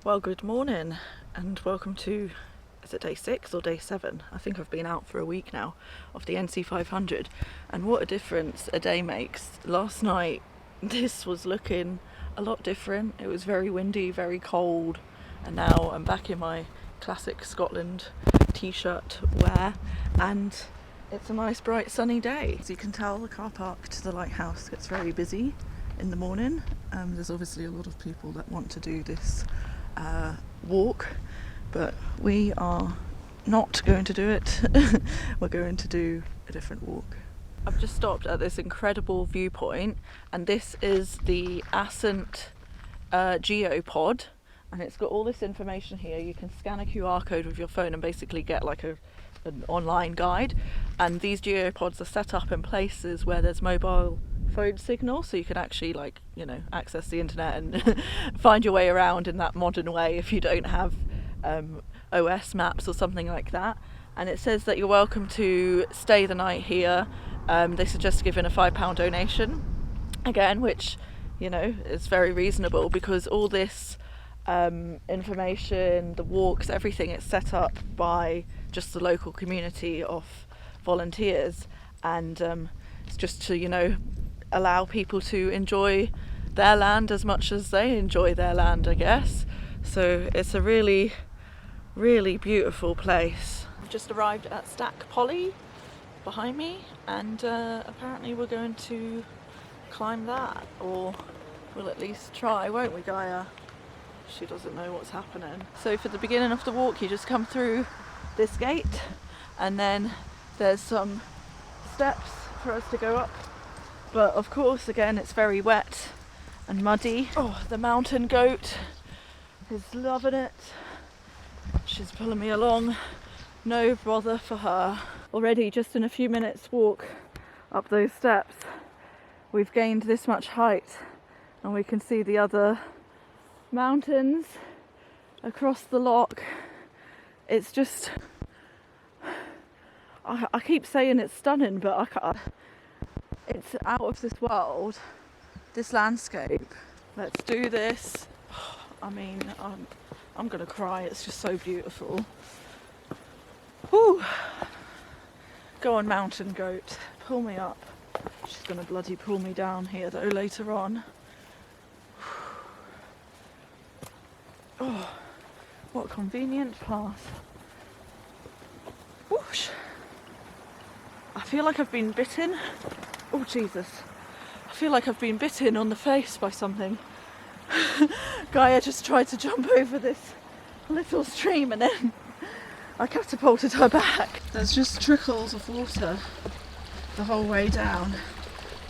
Well, good morning and welcome to, is it day 6 or day 7? I think I've been out for a week now of the NC500, and what a difference a day makes. Last night this was looking a lot different. It was very windy, very cold, and now I'm back in my classic Scotland t-shirt wear and it's a nice bright sunny day. As you can tell, the car park to the lighthouse gets very busy in the morning. There's obviously a lot of people that want to do this walk, but we are not going to do it. We're going to do a different walk. I've just stopped at this incredible viewpoint, and this is the ASSYNT GEOPOD, and it's got all this information here. You can scan a QR code with your phone and basically get like an online guide, and these GEOPODs are set up in places where there's mobile phone signal, so you can actually, like, you know, access the internet and find your way around in that modern way if you don't have OS maps or something like that. And it says that you're welcome to stay the night here. They suggest giving a £5 donation again, which, you know, is very reasonable because all this information, the walks, everything, it's set up by just the local community of volunteers, and it's just to, you know, allow people to enjoy their land as much as they enjoy their land, I guess. So it's a really, really beautiful place. I've just arrived at Stac Polly behind me, and apparently we're going to climb that, or we'll at least try, won't we, Gaia? She doesn't know what's happening. So for the beginning of the walk, you just come through this gate, and then there's some steps for us to go up. But of course, again, it's very wet and muddy. Oh, the mountain goat is loving it. She's pulling me along. No bother for her. Already, just in a few minutes walk up those steps, we've gained this much height, and we can see the other mountains across the loch. It's just, I keep saying it's stunning, but I can't. It's out of this world, this landscape. Let's do this. I mean, I'm gonna cry. It's just so beautiful. Whew. Go on, mountain goat, pull me up. She's gonna bloody pull me down here though later on. Oh, what a convenient path. Whoosh. I feel like I've been bitten. Oh Jesus, I feel like I've been bitten on the face by something. Gaia just tried to jump over this little stream and then I catapulted her back. There's just trickles of water the whole way down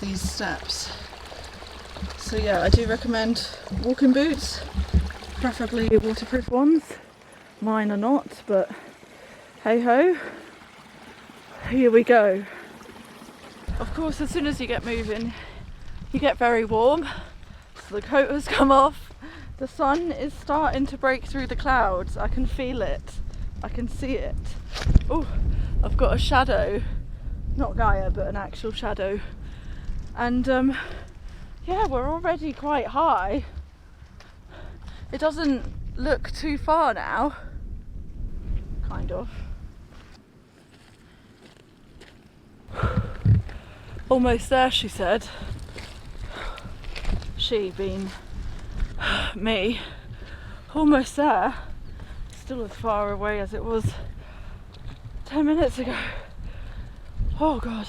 these steps. So yeah, I do recommend walking boots, preferably waterproof ones. Mine are not, but hey ho, here we go. Of course, as soon as you get moving, you get very warm. So the coat has come off. The sun is starting to break through the clouds. I can feel it. I can see it. Oh, I've got a shadow. Not Gaia, but an actual shadow. And yeah, we're already quite high. It doesn't look too far now. Kind of. Almost there, she said. She being me. Almost there. Still as far away as it was 10 minutes ago. Oh God.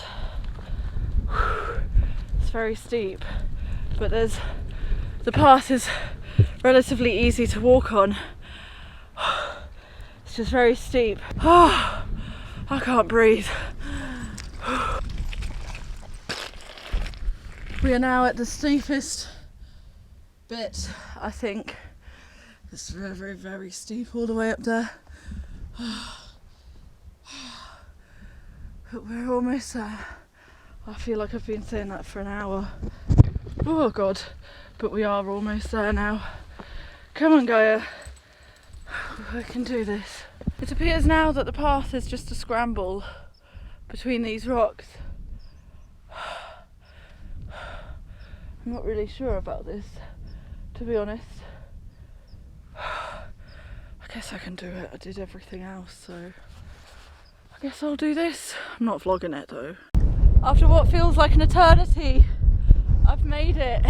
It's very steep, but the path is relatively easy to walk on. It's just very steep. Oh, I can't breathe. We are now at the steepest bit, I think. It's very, very, very steep all the way up there. But we're almost there. I feel like I've been saying that for an hour. Oh God, but we are almost there now. Come on, Gaia. I can do this. It appears now that the path is just a scramble between these rocks. I'm not really sure about this, to be honest. guess I can do it. I did everything else, so I guess I'll do this. I'm not vlogging it though. After what feels like an eternity, I've made it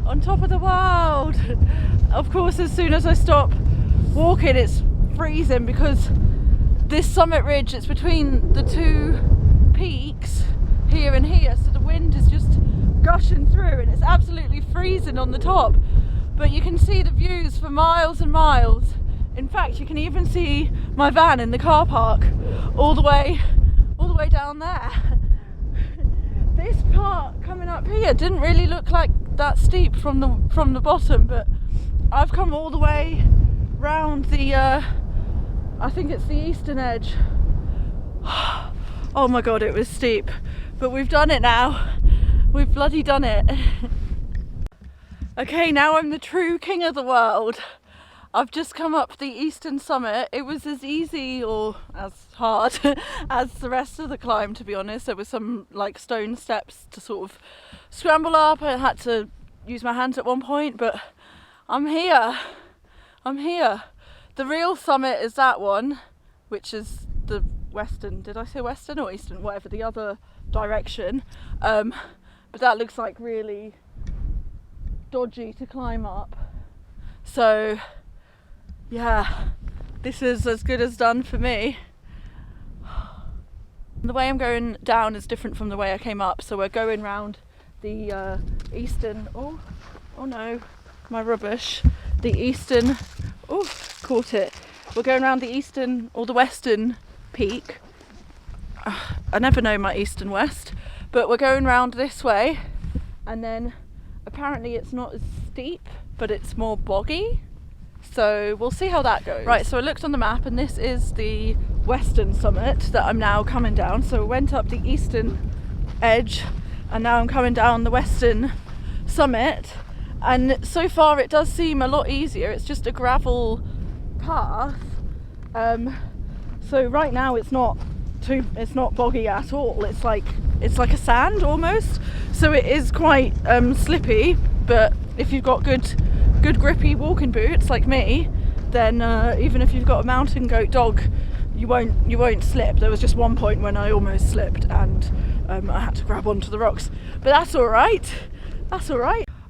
on top of the world. Of course, as soon as I stop walking, it's freezing because this summit ridge, it's between the two peaks here and here, so the wind is just gushing through and it's absolutely freezing on the top, but you can see the views for miles and miles. In fact, you can even see my van in the car park all the way down there. This part coming up here didn't really look like that steep from the bottom, but I've come all the way round the I think it's the eastern edge. Oh my god, it was steep, but we've done it now. We've bloody done it. Okay, now I'm the true king of the world. I've just come up the eastern summit. It was as easy or as hard as the rest of the climb, to be honest. There were some like stone steps to sort of scramble up. I had to use my hands at one point, but I'm here. I'm here. The real summit is that one, which is the western, did I say western or eastern? Whatever, the other direction. But that looks like really dodgy to climb up. So yeah, this is as good as done for me. The way I'm going down is different from the way I came up, so we're going round the eastern, oh no, my rubbish, the eastern, oh, caught it. We're going around the eastern or the western peak. I never know my east and west, but we're going round this way, and then apparently it's not as steep, but it's more boggy. So we'll see how that goes. Right, so I looked on the map and this is the western summit that I'm now coming down. So I went up the eastern edge and now I'm coming down the western summit. And so far it does seem a lot easier. It's just a gravel path. So right now it's not boggy at all. It's like a sand almost. So it is quite slippy, but if you've got good grippy walking boots like me, then even if you've got a mountain goat dog, you won't slip. There was just one point when I almost slipped and I had to grab onto the rocks, but that's all right.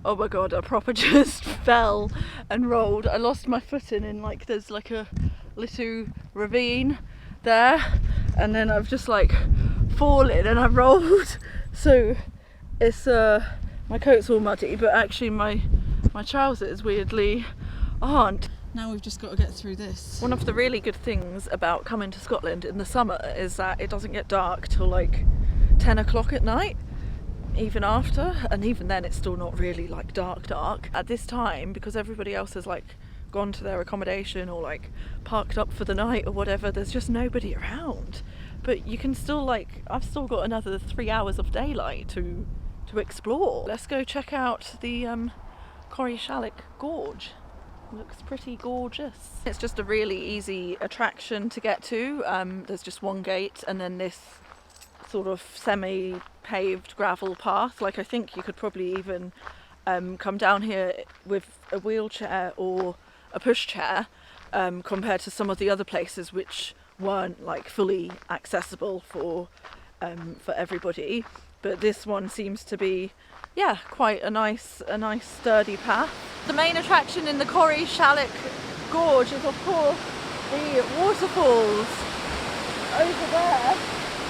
Oh my god, I proper just fell and rolled. I lost my footing in like, there's like a little ravine there, and then I've just like fallen and I rolled. So it's my coat's all muddy, but actually my trousers weirdly aren't. Now we've just got to get through this. One of the really good things about coming to Scotland in the summer is that it doesn't get dark till like 10 o'clock at night, even after, and even then it's still not really like dark at this time, because everybody else has like gone to their accommodation or like parked up for the night or whatever. There's just nobody around, but you can still like, I've still got another 3 hours of daylight to explore. Let's go check out the Corrieshalloch Gorge. Looks pretty gorgeous. It's just a really easy attraction to get to. There's just one gate and then this sort of semi-paved gravel path. Like I think you could probably even come down here with a wheelchair or a pushchair, compared to some of the other places which weren't like fully accessible for everybody. But this one seems to be, yeah, quite a nice sturdy path. The main attraction in the Corrieshalloch Gorge is of course the waterfalls over there.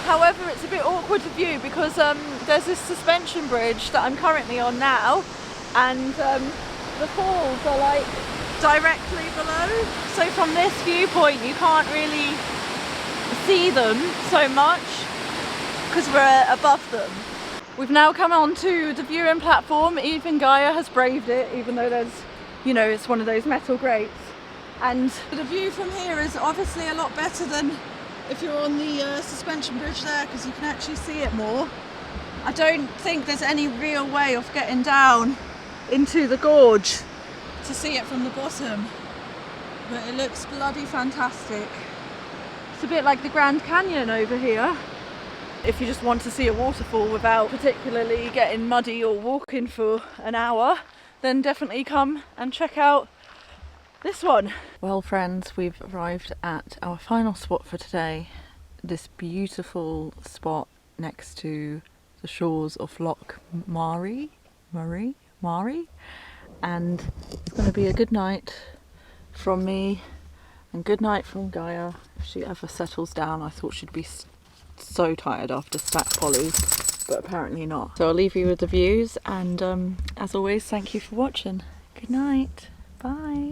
However, it's a bit awkward to view because there's this suspension bridge that I'm currently on now, and the falls are like directly below. So from this viewpoint you can't really see them so much because we're above them. We've now come onto the viewing platform. Even Gaia has braved it, even though there's, you know, it's one of those metal grates. And the view from here is obviously a lot better than if you're on the suspension bridge there, because you can actually see it more. I don't think there's any real way of getting down into the gorge to see it from the bottom, but it looks bloody fantastic. It's a bit like the Grand Canyon over here. If you just want to see a waterfall without particularly getting muddy or walking for an hour, then definitely come and check out This one. Well friends, we've arrived at our final spot for today. This beautiful spot next to the shores of Loch MAREE, and it's going to be a good night from me and good night from Gaia if she ever settles down. I thought she'd be so tired after Stac Polly, but apparently not. So I'll leave you with the views, and as always, thank you for watching. Good night. Bye.